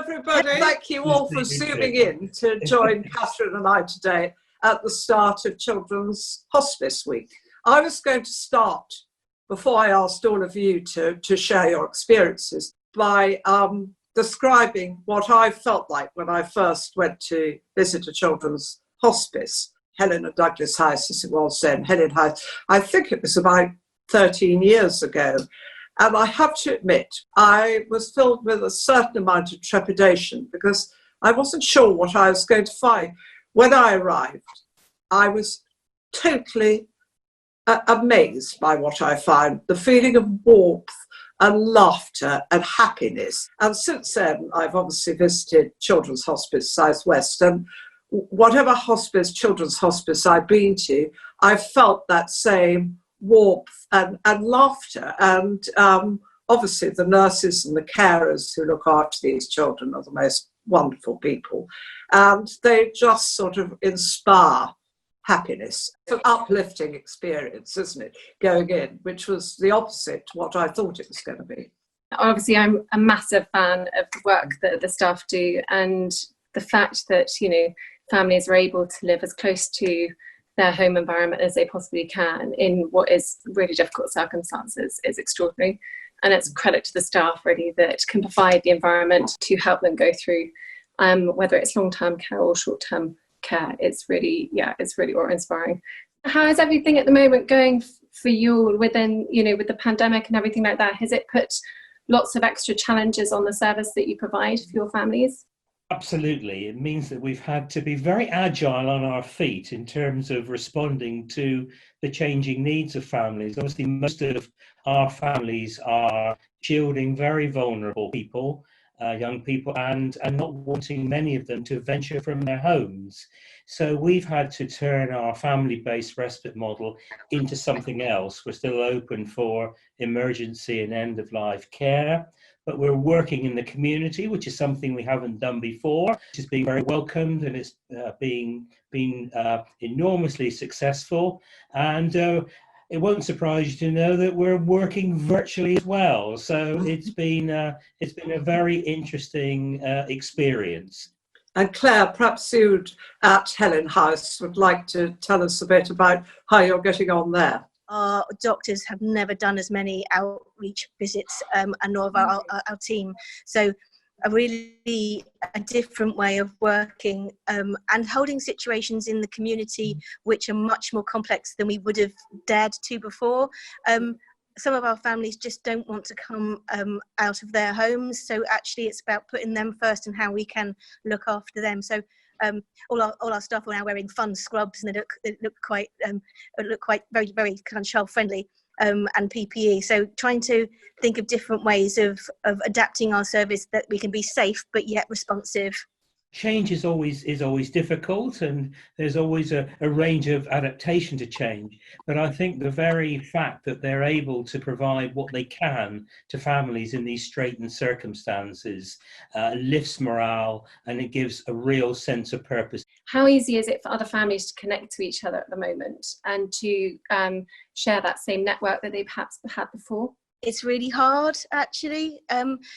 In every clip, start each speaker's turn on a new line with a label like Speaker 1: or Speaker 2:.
Speaker 1: everybody. Thank you all for zooming in to join Catherine and I today at the start of Children's Hospice Week. I was going to start, before I asked all of you to share your experiences, by describing what I felt like when I first went to visit a children's hospice. Helen and Douglas House, as it was then, Helen House. I think it was about 13 years ago. And I have to admit, I was filled with a certain amount of trepidation because I wasn't sure what I was going to find. When I arrived, I was totally amazed by what I found, the feeling of warmth and laughter and happiness. And since then, I've obviously visited Children's Hospice South West, and whatever hospice, children's hospice I've been to, I've felt that same warmth and laughter. And obviously the nurses and the carers who look after these children are the most wonderful people. And they just sort of inspire happiness. It's an uplifting experience, isn't it, going in, which was the opposite to what I thought it was going to be.
Speaker 2: Obviously, I'm a massive fan of the work that the staff do, and the fact that, you know, families are able to live as close to their home environment as they possibly can in what is really difficult circumstances is extraordinary. And it's a credit to the staff really that can provide the environment to help them go through, whether it's long-term care or short-term care. It's really awe-inspiring. How is everything at the moment going for you within, you know, with the pandemic and everything like that? Has it put lots of extra challenges on the service that you provide for your families?
Speaker 3: Absolutely. It means that we've had to be very agile on our feet in terms of responding to the changing needs of families. Obviously, most of our families are shielding very vulnerable people, young people, and not wanting many of them to venture from their homes. So we've had to turn our family-based respite model into something else. We're still open for emergency and end-of-life care, but we're working in the community, which is something we haven't done before, which is being very welcomed, and it's been enormously successful. And it won't surprise you to know that we're working virtually as well. So it's been a very interesting experience.
Speaker 1: And Claire, perhaps you at Helen House would like to tell us a bit about how you're getting on there.
Speaker 4: Our doctors have never done as many outreach visits, and nor have our team. So a different way of working and holding situations in the community which are much more complex than we would have dared to before. Some of our families just don't want to come out of their homes, so actually it's about putting them first and how we can look after them. So all our staff are now wearing fun scrubs, and they look quite very, very kind of child friendly, and PPE. So trying to think of different ways of adapting our service that we can be safe but yet responsive.
Speaker 3: Change is always difficult, and there's always a range of adaptation to change. But I think the very fact that they're able to provide what they can to families in these straitened circumstances lifts morale, and it gives a real sense of purpose.
Speaker 2: How easy is it for other families to connect to each other at the moment and to share that same network that they perhaps had before?
Speaker 4: It's really hard, actually.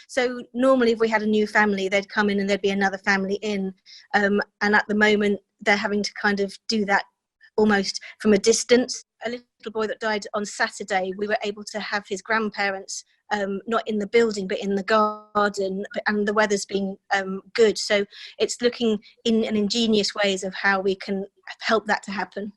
Speaker 4: So normally if we had a new family, they'd come in and there'd be another family in. And at the moment, they're having to kind of do that almost from a distance. A little boy that died on Saturday, we were able to have his grandparents not in the building, but in the garden, and the weather's been good. So it's looking in ingenious ways of how we can help that to happen.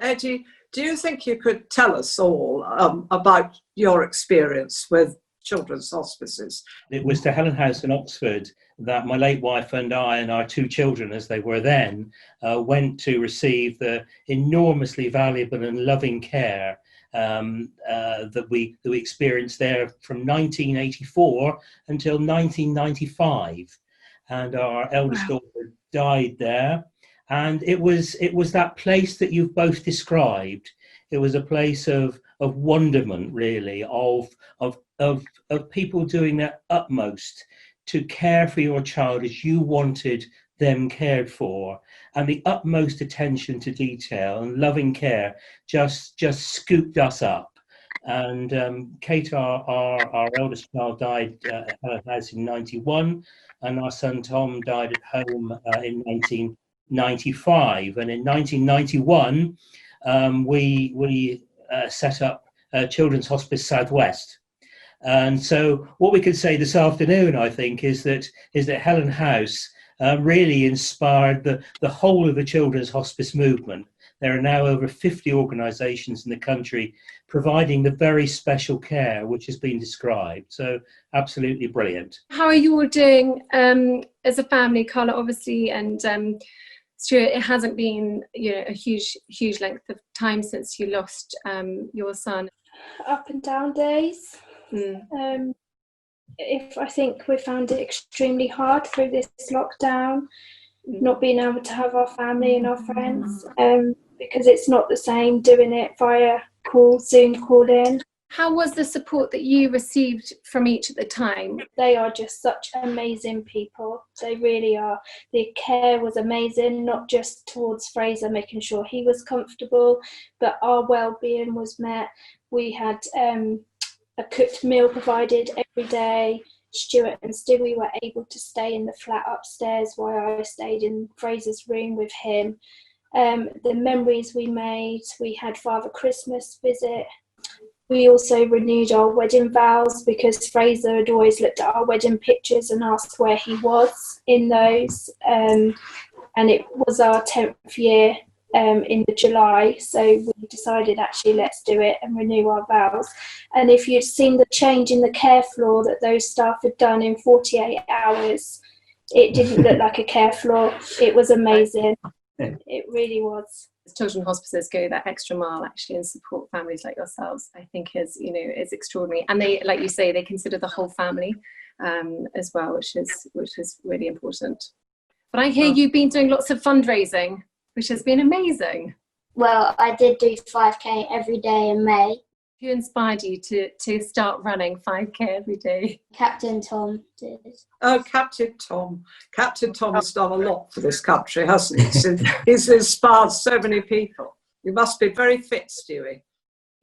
Speaker 1: Eddie, do you think you could tell us all about your experience with children's hospices?
Speaker 3: It was to Helen House in Oxford that my late wife and I and our two children, as they were then, went to receive the enormously valuable and loving care that we experienced there from 1984 until 1995. And our eldest daughter died there. And it was that place that you've both described. It was a place of wonderment, really, of people doing their utmost to care for your child as you wanted them cared for, and the utmost attention to detail and loving care just scooped us up. And Kate, our eldest child, died at Helen House in 91, and our son Tom died at home in 1995. And in 1991, we set up Children's Hospice Southwest. And so what we could say this afternoon, I think, is that Helen House really inspired the whole of the children's hospice movement. There are now over 50 organisations in the country providing the very special care which has been described. So absolutely brilliant.
Speaker 2: How are you all doing as a family, Carla, obviously, and Stuart? It hasn't been, a huge length of time since you lost your son.
Speaker 5: Up and down days. I think we found it extremely hard through this lockdown, not being able to have our family and our friends, because it's not the same doing it via Zoom call in.
Speaker 2: How was the support that you received from each at the time?
Speaker 5: They are just such amazing people. They really are. The care was amazing, not just towards Fraser, making sure he was comfortable, but our well-being was met. We had a cooked meal provided every day. Stuart and Stewie were able to stay in the flat upstairs while I stayed in Fraser's room with him. The memories we made, we had Father Christmas visit. We also renewed our wedding vows because Fraser had always looked at our wedding pictures and asked where he was in those. And it was our 10th year in the July, so we decided actually let's do it and renew our vows. And if you'd seen the change in the care floor that those staff had done in 48 hours, it didn't look like a care floor. It was amazing. It really was.
Speaker 2: Children's hospices go that extra mile actually and support families like yourselves. I think is extraordinary, and they, like you say, they consider the whole family as well, which is really important. But I hear you've been doing lots of fundraising, which has been amazing.
Speaker 6: Well, I did do 5k every day in May.
Speaker 2: Who inspired you to start running 5k every day?
Speaker 6: Captain Tom did.
Speaker 1: Oh, Captain Tom. Captain Tom has done a lot for this country, hasn't he? He's inspired so many people. You must be very fit, Stewie.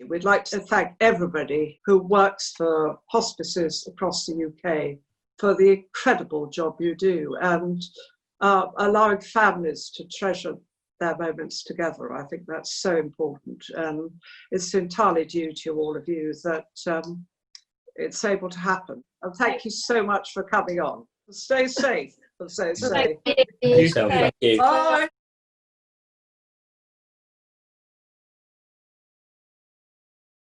Speaker 1: We'd like to thank everybody who works for hospices across the UK for the incredible job you do and allowing families to treasure their moments together. I think that's so important, and it's entirely due to all of you that it's able to happen. And thank you so much for coming on. Stay safe and stay safe.
Speaker 6: Thank you.
Speaker 1: Bye.